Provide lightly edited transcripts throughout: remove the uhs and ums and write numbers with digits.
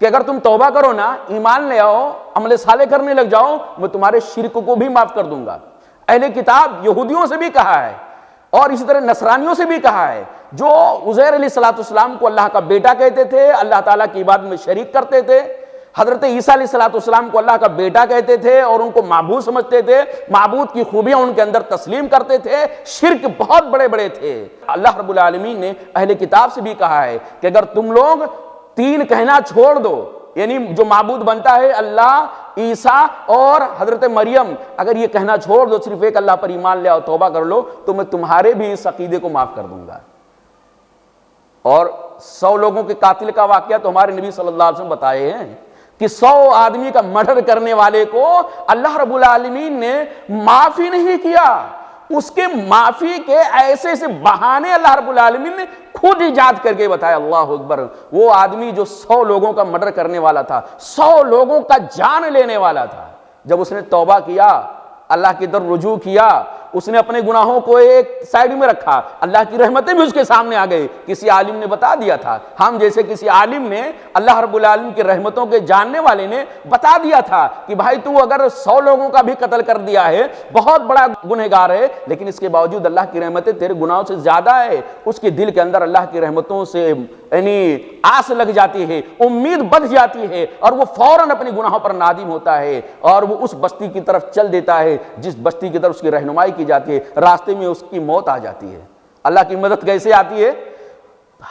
کہ اگر تم توبہ کرو نا، ایمان لے آؤ، عمل صالح کرنے لگ جاؤ، میں تمہارے شرک کو بھی معاف کر دوں گا۔ اہل کتاب یہودیوں سے بھی کہا ہے اور اسی طرح نصرانیوں سے بھی کہا ہے، جو عزیر علیہ السلام کو اللہ کا بیٹا کہتے تھے، اللہ تعالیٰ کی عبادت میں شریک کرتے تھے، حضرت عیسیٰ علیہ السلام کو اللہ کا بیٹا کہتے تھے اور ان کو معبود سمجھتے تھے، معبود کی خوبیاں ان کے اندر تسلیم کرتے تھے، شرک بہت بڑے بڑے تھے۔ اللہ رب العالمین نے اہل کتاب سے بھی کہا ہے کہ اگر تم لوگ تین کہنا چھوڑ دو، یعنی جو معبود بنتا ہے اللہ، عیسیٰ اور حضرت مریم، اگر یہ کہنا چھوڑ دو، صرف ایک اللہ پر ایمان لے آؤ، توبہ کر لو، تو میں تمہارے بھی اس عقیدے کو معاف کر دوں گا۔ اور 100 لوگوں کے قاتل کا واقعہ تو ہمارے نبی صلی اللہ علیہ وسلم بتائے ہیں کہ 100 آدمی کا مرڈر کرنے والے کو اللہ رب العالمین نے معافی نہیں کیا، اس کے معافی کے ایسے ایسے بہانے اللہ رب العالمین نے خود ایجاد کر کے بتایا۔ اللہ اکبر! وہ آدمی جو 100 لوگوں کا مرڈر کرنے والا تھا، 100 لوگوں کا جان لینے والا تھا، جب اس نے توبہ کیا، اللہ کی طرف رجوع کیا، اس نے اپنے گناہوں کو ایک سائیڈ میں رکھا، اللہ کی رحمتیں بھی اس کے سامنے آ گئی۔ کسی عالم نے بتا دیا تھا، ہم جیسے کسی عالم نے، اللہ رب العالمین کی رحمتوں کے جاننے والے نے بتا دیا تھا کہ بھائی تو اگر 100 لوگوں کا بھی قتل کر دیا ہے، بہت بڑا گنہگار ہے، لیکن اس کے باوجود اللہ کی رحمتیں تیرے گناہوں سے زیادہ ہے۔ اس کے دل کے اندر اللہ کی رحمتوں سے یعنی آس لگ جاتی ہے، امید بڑھ جاتی ہے، اور وہ فوراً اپنے گناہوں پر نادم ہوتا ہے اور وہ اس بستی کی طرف چل دیتا ہے جس بستی کی طرف اس کی رہنمائی کی جاتی ہے، راستے میں اس کی موت آ جاتی ہے۔ اللہ کی مدد کیسے آتی ہے؟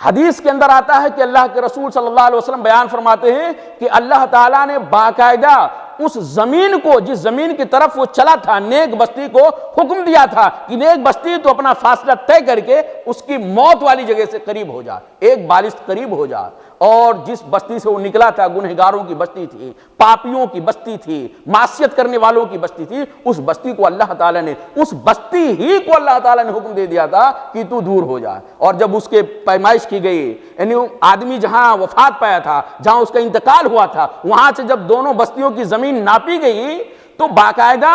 حدیث کے اندر آتا ہے کہ اللہ کے رسول صلی اللہ علیہ وسلم بیان فرماتے ہیں کہ اللہ تعالیٰ نے باقاعدہ اس زمین کو، جس زمین کی طرف وہ چلا تھا، نیک بستی کو حکم دیا تھا کہ نیک بستی تو اپنا فاصلہ طے کر کے اس کی موت والی جگہ سے قریب ہو جا، ایک بالشت قریب ہو جا۔ اور جس بستی سے وہ نکلا تھا، گنہگاروں کی بستی تھی، پاپیوں کی بستی تھی، معصیت کرنے والوں کی بستی تھی، اس بستی کو اللہ تعالیٰ نے، اس بستی ہی کو اللہ تعالیٰ نے حکم دے دیا تھا کہ تو دور ہو جا۔ اور جب اس کے پیمائش کی گئی، یعنی آدمی جہاں وفات پایا تھا، جہاں اس کا انتقال ہوا تھا، وہاں سے جب دونوں بستیوں کی زمین ناپی گئی تو باقاعدہ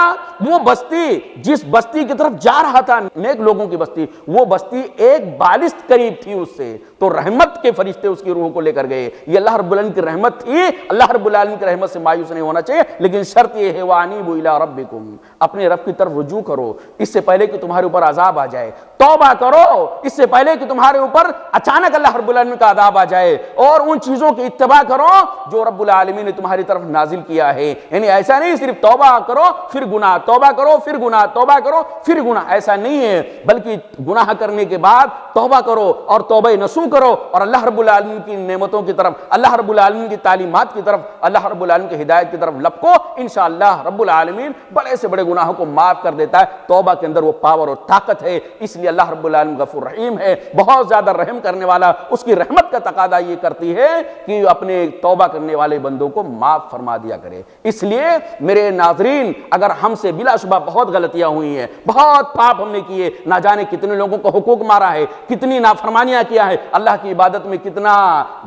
وہ بستی، جس بستی کی طرف جا رہا تھا، نیک لوگوں کی بستی، وہ بستی ایک بالشت قریب تھی اس سے، تو رحمت کے فرشتے اس کی روح کو لے کر گئے۔ یہ اللہ رب العالمین کی رحمت تھی۔ اللہ رب العالمین کی رحمت سے مایوس نہیں ہونا چاہیے، لیکن شرط یہ ہے وَأَنِيبُوا إِلَىٰ رَبِّكُمْ، اپنے رب کی طرف رجوع کرو، اس سے پہلے کہ تمہارے اوپر عذاب آ جائے، توبہ کرو اس سے پہلے کہ تمہارے اوپر اچانک اللہ رب العالمین کا عذاب آ جائے، اور ان چیزوں کی اتباع کرو جو رب العالمین نے تمہاری طرف نازل کیا ہے۔ یعنی ایسا نہیں صرف توبہ کرو پھر گناہ، توبہ کرو پھر گناہ، توبہ کرو پھر گناہ، ایسا نہیں ہے، بلکہ گناہ کرنے کے بعد توبہ کرو اور توبہ نصوح کرو اور اللہ رب العالمین کی نعمتوں کی طرف، اللہ رب العالمین کی تعلیمات کی طرف، اللہ رب العالمین کی ہدایت کی طرف لپکو، انشاءاللہ رب العالمین بڑے سے بڑے گناہوں کو معاف کر دیتا ہے۔ توبہ کے اندر وہ پاور اور طاقت ہے، اس لیے اللہ رب العالمین غفور رحیم ہے، بہت زیادہ رحم کرنے والا۔ اس کی رحمت کا تقاضا یہ کرتی ہے کہ اپنے توبہ کرنے والے بندوں کو معاف فرما دیا کرے۔ اس لیے میرے ناظرین، اگر ہم سے بلا شبہ بہت غلطیاں ہوئی ہیں، بہت پاپ ہم نے کیے، نہ جانے کتنے لوگوں کو حقوق مارا ہے، کتنی نافرمانیاں کیا ہے، اللہ کی عبادت میں کتنا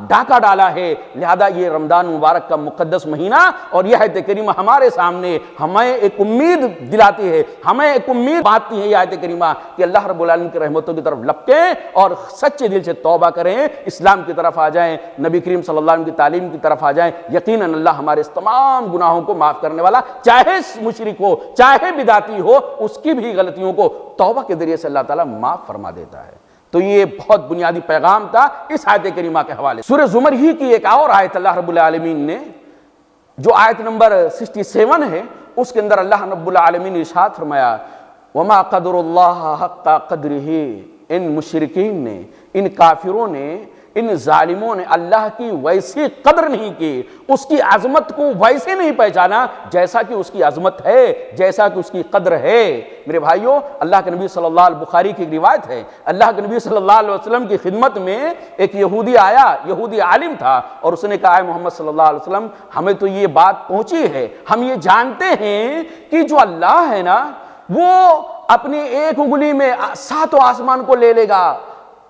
ڈاکہ ڈالا ہے، لہذا یہ رمضان مبارک کا مقدس مہینہ اور یہ آیت کریمہ ہمارے سامنے ہمیں ایک امید دلاتی ہے، ہمیں ایک امید بانٹتی ہے یہ آیت کریمہ کہ اللہ رب العالمین کی رحمتوں کی طرف لپکیں اور سچے دل سے توبہ کریں، اسلام کی طرف آ جائیں، نبی کریم صلی اللہ علیہ وسلم کی تعلیم کی طرف آ جائیں۔ یقیناً اللہ ہمارے اس تمام گناہوں کو معاف کرنے والا، چاہے مشرک ہو چاہے بدعتی ہو، اس کی بھی غلطیوں کو توبہ کے ذریعے سے اللہ تعالیٰ معاف فرما دیتا ہے۔ تو یہ بہت بنیادی پیغام تھا اس آیت کریمہ کے حوالے سے۔ سورہ زمر ہی کی ایک اور آیت اللہ رب العالمین نے، جو آیت نمبر 67 ہے، اس کے اندر اللہ رب العالمین نے ارشاد فرمایا وَمَا قَدْرُ اللَّهَ حَقَّ قَدْرِهِ، ان مشرکین نے، ان کافروں نے، ان ظالموں نے اللہ کی ویسی قدر نہیں کی، اس کی عظمت کو ویسے نہیں پہچانا جیسا کہ اس کی عظمت ہے، جیسا کہ اس کی قدر ہے۔ میرے بھائیوں، اللہ کے نبی صلی اللہ علیہ وسلم، بخاری کی ایک روایت ہے، اللہ کے نبی صلی اللہ علیہ وسلم کی خدمت میں ایک یہودی آیا، یہودی عالم تھا، اور اس نے کہا اے محمد صلی اللہ علیہ وسلم، ہمیں تو یہ بات پہنچی ہے، ہم یہ جانتے ہیں کہ جو اللہ ہے نا، وہ اپنی ایک انگلی میں 7 آسمان کو لے لے گا،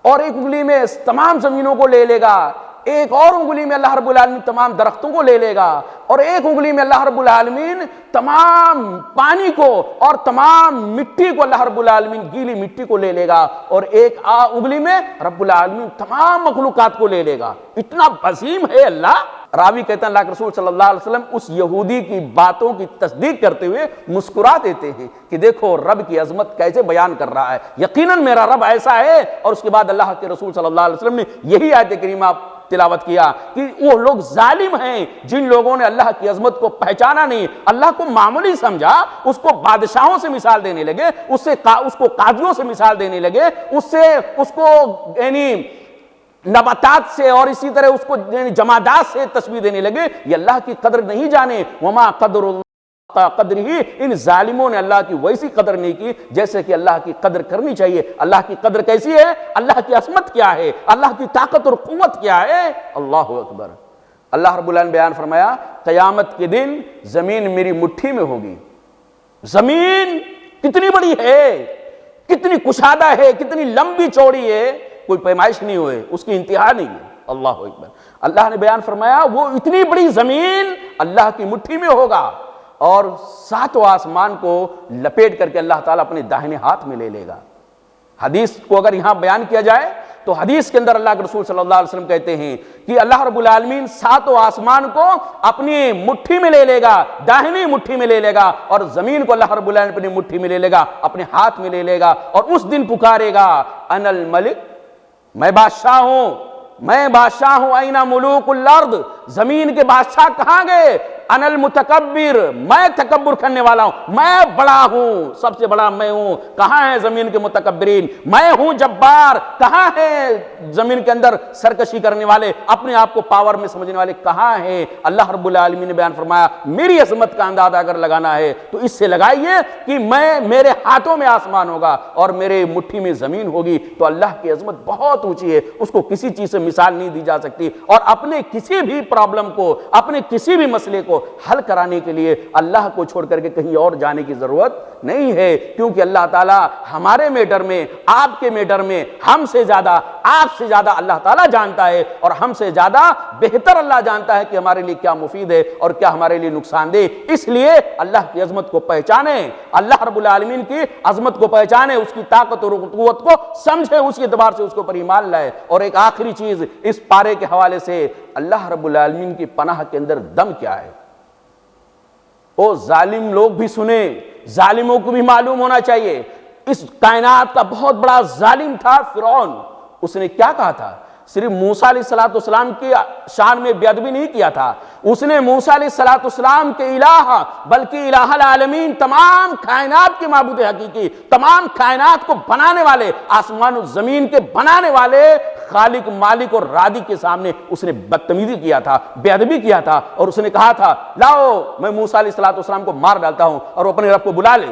اور ایک انگلی میں تمام زمینوں کو لے لے گا، ایک اور انگلی میں اللہ رب العالمین تمام درختوں کو لے لے گا، اور ایک انگلی میں اللہ رب العالمین تمام پانی کو اور تمام مٹی کو اللہ رب العالمین گیلی مٹی کو لے لے گا، اور ایک انگلی میں رب العالمین تمام مخلوقات کو لے لے گا۔ اتنا عظیم ہے اللہ، راوی کہتے ہیں اللہ کے رسول صلی اللہ علیہ وسلم اس یہودی کی باتوں کی تصدیق کرتے ہوئے مسکرا دیتے ہیں کہ دیکھو رب کی عظمت کیسے بیان کر رہا ہے، یقیناً میرا رب ایسا ہے۔ اور اس کے بعد اللہ کے رسول صلی اللہ علیہ وسلم نے یہی آیت کریمہ تلاوت کیا کہ وہ لوگ ظالم ہیں جن لوگوں نے اللہ کی عظمت کو پہچانا نہیں، اللہ کو معمولی سمجھا، اس کو بادشاہوں سے مثال دینے لگے، اس کو قاضیوں سے مثال دینے لگے، اس کو یعنی نباتات سے اور اسی طرح اس کو جمادات سے تشبیہ دینے لگے۔ یہ اللہ کی قدر نہیں جانے، وما قدر اللہ قدر ہی، ان ظالموں نے اللہ کی ویسی قدر نہیں کی جیسے کہ اللہ کی قدر کرنی چاہیے۔ اللہ کی قدر کیسی ہے؟ اللہ کی عظمت کیا ہے؟ اللہ کی طاقت اور قوت کیا ہے؟ اللہ اکبر۔ اللہ رب العالمین بیان فرمایا قیامت کے دن زمین میری مٹھی میں ہوگی۔ زمین کتنی بڑی ہے، کتنی کشادہ ہے، کتنی لمبی چوڑی ہے، کوئی پیمائش نہیں ہوئے، اس کی انتہا نہیں ہے۔ اللہ اکبر۔ اللہ نے بیان فرمایا وہ اتنی بڑی زمین اللہ کی مٹھی میں ہوگا اور ساتوں آسمان کو لپیٹ کر کے اللہ تعالیٰ اپنے داہنے ہاتھ میں لے لے گا۔ حدیث کو اگر یہاں بیان کیا جائے تو حدیث کے اندر اللہ کے رسول صلی اللہ علیہ وسلم کہتے ہیں کہ اللہ رب العالمین ساتوں آسمان کو اپنی مٹھی میں لے لے گا، داہنی مٹھی میں لے لے گا، اور زمین کو اللہ رب العالمین اپنی مٹھی میں لے لے گا، اپنے ہاتھ میں لے لے گا، اور اس دن پکارے گا انا الملک، میں بادشاہ ہوں، میں بادشاہ ہوں، اینا ملوک الارض، زمین کے بادشاہ کہاں گئے؟ انا المتکبر، میں تکبر کرنے والا ہوں، میں بڑا ہوں، سب سے بڑا میں ہوں، کہاں ہیں زمین کے متکبرین؟ میں ہوں جبار، کہاں ہیں زمین کے اندر سرکشی کرنے والے، اپنے آپ کو پاور میں سمجھنے والے کہاں ہیں؟ اللہ رب العالمین نے بیان فرمایا میری عظمت کا اندازہ اگر لگانا ہے تو اس سے لگائیے کہ میرے ہاتھوں میں آسمان ہوگا اور میرے مٹھی میں زمین ہوگی۔ تو اللہ کی عظمت بہت اونچی ہے، اس کو کسی چیز سے مثال نہیں دی جا سکتی، اور اپنے کسی بھی پرابلم کو، اپنے کسی بھی مسئلے کو حل کرانے کے لیے اللہ کو چھوڑ کر کے کہیں اور جانے کی ضرورت نہیں ہے، کیونکہ اللہ تعالیٰ ہمارے میٹر میں، آپ کے میٹر میں ہم سے زیادہ، آپ سے زیادہ اللہ تعالیٰ جانتا ہے، اور ہم سے زیادہ بہتر اللہ جانتا ہے کہ ہمارے لیے کیا مفید ہے اور کیا ہمارے لیے نقصان دہ۔ اس لیے اللہ کی عظمت کو پہچانیں، اللہ رب العالمین کی عظمت کو پہچانیں، اس کی طاقت اور قوت کو سمجھیں، اسی اعتبار سے اس کو پر ایمان لائے۔ اور ایک آخری چیز اس پارے کے حوالے سے، اللہ رب العالمین کی پناہ کے اندر دم کیا ہے؟ او ظالم لوگ بھی سنیں، ظالموں کو بھی معلوم ہونا چاہیے۔ اس کائنات کا بہت بڑا ظالم تھا فرعون، اس نے کیا کہا تھا؟ صرف موسیٰ علیہ السلام کی شان میں بے ادبی نہیں کیا تھا، اس نے موسیٰ علیہ السلام کے الہ بلکہ الہ العالمین، تمام کائنات کے معبود حقیقی، تمام کائنات کو بنانے والے، آسمان و زمین کے بنانے والے خالق، مالک اور رازق کے سامنے اس نے بدتمیزی کیا تھا، بے ادبی کیا تھا، اور اس نے کہا تھا لاؤ میں موسیٰ علیہ السلام کو مار ڈالتا ہوں اور وہ اپنے رب کو بلا لے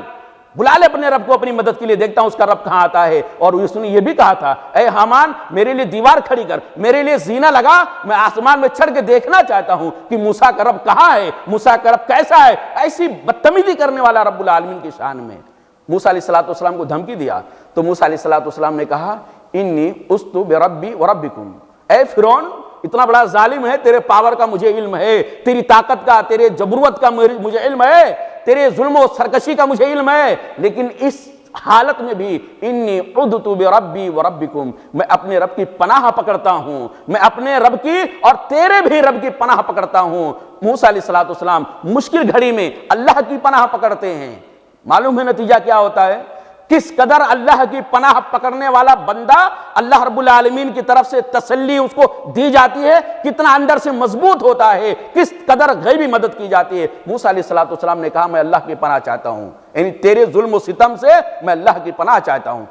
اپنے رب کو اپنی مدد کے لیے، دیکھتا ہوں اس کا رب کہاں آتا ہے۔ اور اس نے یہ بھی کہا تھا اے حامان میرے لیے دیوار کھڑی کر، میرے لیے زینہ لگا، میں آسمان میں چڑھ کے دیکھنا چاہتا ہوں کہ موسیٰ کا رب کہاں ہے، موسیٰ کا رب کیسا ہے۔ ایسی بدتمیزی کرنے والا رب العالمین کی شان میں موسیٰ علیہ السلام کو دھمکی دیا تو موسیٰ علیہ السلام نے کہا انی اُسْتُ بِرَبِّي وَرَبِّكُمْ، اے فرعون اتنا بڑا ظالم ہے، تیرے پاور کا مجھے علم ہے، تیری طاقت کا، تیرے جبروت کا مجھے علم ہے، تیرے ظلم و سرکشی کا مجھے علم ہے، لیکن اس حالت میں بھی انی عُذْتُ بِرَبِّي وَرَبِّكُمْ، میں اپنے رب کی پناہ پکڑتا ہوں، میں اپنے رب کی اور تیرے بھی رب کی پناہ پکڑتا ہوں۔ موسیٰ علیہ السلام مشکل گھڑی میں اللہ کی پناہ پکڑتے ہیں، معلوم ہے نتیجہ کیا ہوتا ہے؟ کس قدر اللہ کی پناہ پکڑنے والا بندہ اللہ رب العالمین کی طرف سے تسلی اس کو دی جاتی ہے، کتنا اندر سے مضبوط ہوتا ہے، کس قدر غیبی مدد کی جاتی ہے۔ موسیٰ علیہ السلام نے کہا میں اللہ کی پناہ چاہتا ہوں، یعنی تیرے ظلم و ستم سے میں اللہ کی پناہ چاہتا ہوں۔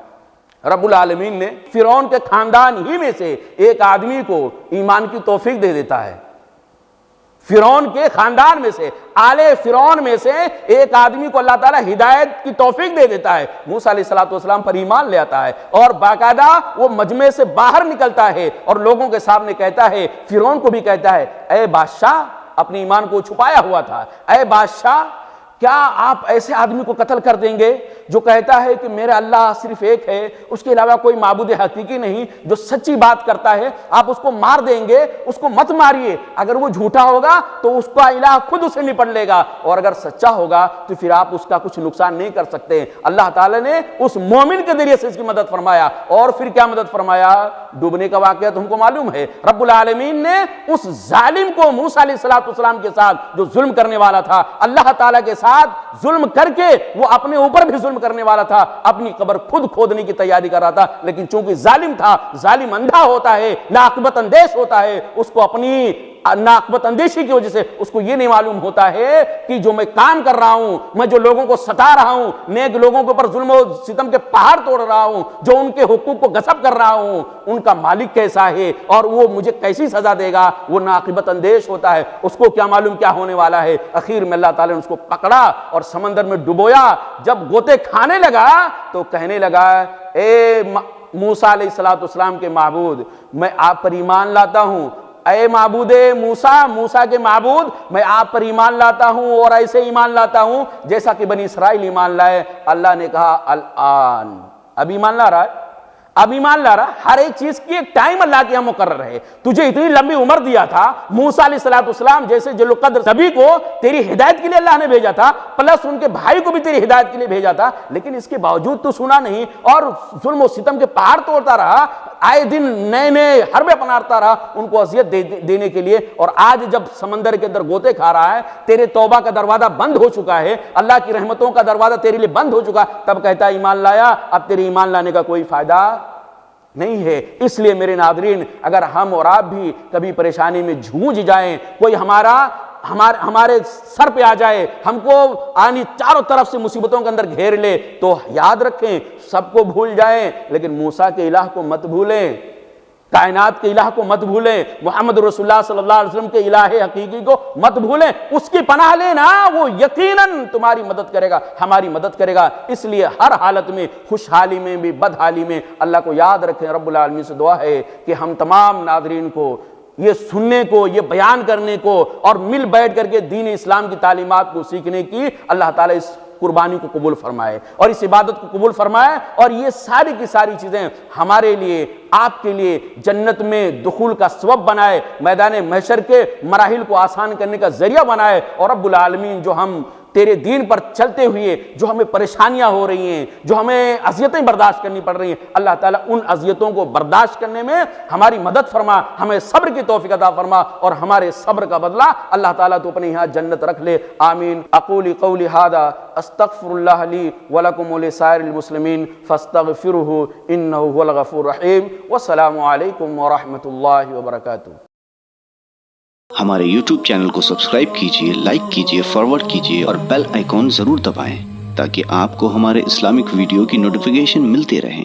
رب العالمین نے فرعون کے خاندان ہی میں سے ایک آدمی کو ایمان کی توفیق دے دیتا ہے، فرعون کے خاندان میں سے، آل فرعون میں سے ایک آدمی کو اللہ تعالیٰ ہدایت کی توفیق دے دیتا ہے، موسیٰ علیہ السلام پر ایمان لے آتا ہے، اور باقاعدہ وہ مجمع سے باہر نکلتا ہے اور لوگوں کے سامنے کہتا ہے، فرعون کو بھی کہتا ہے اے بادشاہ، اپنے ایمان کو چھپایا ہوا تھا، اے بادشاہ کیا آپ ایسے آدمی کو قتل کر دیں گے جو کہتا ہے کہ میرا اللہ صرف ایک ہے، اس کے علاوہ کوئی معبود حقیقی نہیں، جو سچی بات کرتا ہے، آپ اس کو مار دیں گے، اس کو مت ماریے، اگر وہ جھوٹا ہوگا تو اس کا الہ خود اسے نپٹ لے گا، اور اگر سچا ہوگا تو پھر آپ اس کا کچھ نقصان نہیں کر سکتے۔ اللہ تعالیٰ نے اس مومن کے ذریعے سے اس کی مدد فرمایا، اور پھر کیا مدد فرمایا؟ ڈوبنے کا واقعہ تم کو معلوم ہے، رب العالمین نے اس ظالم کو موسیٰ علیہ السلام کے ساتھ جو ظلم کرنے والا تھا، اللہ تعالیٰ کے ساتھ ظلم کر کے وہ اپنے اوپر بھی ظلم کرنے والا تھا، اپنی قبر خود کھودنے کی تیاری کر رہا تھا، لیکن چونکہ ظالم تھا، ظالم اندھا ہوتا ہے، ناقبت اندیش ہوتا ہے، اس کو اپنی ناقبت اندیشی کی وجہ سے اس کو یہ نہیں معلوم ہوتا ہے کہ جو میں کام کر رہا ہوں، میں جو لوگوں کو ستا رہا ہوں، نیک لوگوں کے اوپر ظلم و ستم کے پہاڑ توڑ رہا ہوں، جو ان کے حقوق کو غصب کر رہا ہوں، ان کا مالک کیسا ہے اور وہ مجھے کیسی سزا دے گا، وہ ناقبت اندیش ہوتا ہے، اس کو کیا معلوم کیا ہونے والا ہے۔ اخیر میں اللہ تعالیٰ نے اس کو پکڑا اور سمندر میں ڈبویا، جب غوطے کھانے لگا تو کہنے لگا، اے موسیٰ علیہ السلام کے معبود، میں آپ پر ایمان لاتا ہوں، اے معبود موسیٰ کے معبود، میں آپ پر ایمان لاتا ہوں، اور ایسے ایمان لاتا ہوں جیسا کہ بنی اسرائیل ایمان لائے۔ اللہ نے کہا الآن، اب ایمان لا رہا ہے، اب ایمان لا رہا۔ ہر ایک چیز کی ایک ٹائم اللہ کے یہاں مقرر ہے۔ تجھے اتنی لمبی عمر دیا تھا، موسیٰ علیہ السلام جیسے جلیل القدر نبی کو تیری ہدایت کے لیے اللہ نے بھیجا تھا، پلس ان کے بھائی کو بھی تیری ہدایت کے لیے بھیجا تھا، لیکن اس کے باوجود تو سنا نہیں اور ظلم و ستم کے پہاڑ توڑتا رہا، آئے دن نئے نئے حربیں اپناتا رہا ان کو اذیت دینے کے لیے، اور آج جب سمندر کے اندر غوطے کھا رہا ہے، تیرے توبہ کا دروازہ بند ہو چکا ہے، اللہ کی رحمتوں کا دروازہ تیرے لیے بند ہو چکا، تب کہتا ہے ایمان لایا، اب تیرے ایمان لانے کا کوئی فائدہ نہیں ہے۔ اس لیے میرے ناظرین، اگر ہم اور آپ بھی کبھی پریشانی میں جھوج جائیں، کوئی ہمارے سر پہ آ جائے، ہم کو چاروں طرف سے مصیبتوں کے اندر گھیر لے، تو یاد رکھیں سب کو بھول جائیں لیکن موسیٰ کے الہ کو مت بھولیں، کائنات کے الہ کو مت بھولیں، محمد رسول اللہ صلی اللہ علیہ وسلم کے الہ حقیقی کو مت بھولیں، اس کی پناہ لینا، وہ یقیناً تمہاری مدد کرے گا، ہماری مدد کرے گا۔ اس لیے ہر حالت میں، خوشحالی میں بھی، بدحالی میں اللہ کو یاد رکھیں۔ رب العالمین سے دعا ہے کہ ہم تمام ناظرین کو یہ سننے کو، یہ بیان کرنے کو اور مل بیٹھ کر کے دین اسلام کی تعلیمات کو سیکھنے کی اللہ تعالیٰ اس قربانی کو قبول فرمائے اور اس عبادت کو قبول فرمائے، اور یہ ساری کی ساری چیزیں ہمارے لیے، آپ کے لیے جنت میں دخول کا سبب بنائے، میدان محشر کے مراحل کو آسان کرنے کا ذریعہ بنائے، اور رب العالمین جو ہم تیرے دین پر چلتے ہوئے جو ہمیں پریشانیاں ہو رہی ہیں، جو ہمیں اذیتیں برداشت کرنی پڑ رہی ہیں، اللہ تعالیٰ ان اذیتوں کو برداشت کرنے میں ہماری مدد فرما، ہمیں صبر کی توفیق عطا فرما، اور ہمارے صبر کا بدلہ اللہ تعالیٰ تو اپنے یہاں جنت رکھ لے۔ آمین۔ اقول قولی ھذا استغفر اللہ لی ولکم ولسائر المسلمین فاستغفروہ انہ هو الغفور الرحیم۔ والسلام علیکم ورحمۃ اللہ وبرکاتہ۔ ہمارے YouTube چینل کو سبسکرائب کیجئے، لائک کیجئے، فارورڈ کیجئے اور بیل آئیکن ضرور دبائیں تاکہ آپ کو ہمارے اسلامک ویڈیو کی نوٹیفیکیشن ملتے رہیں۔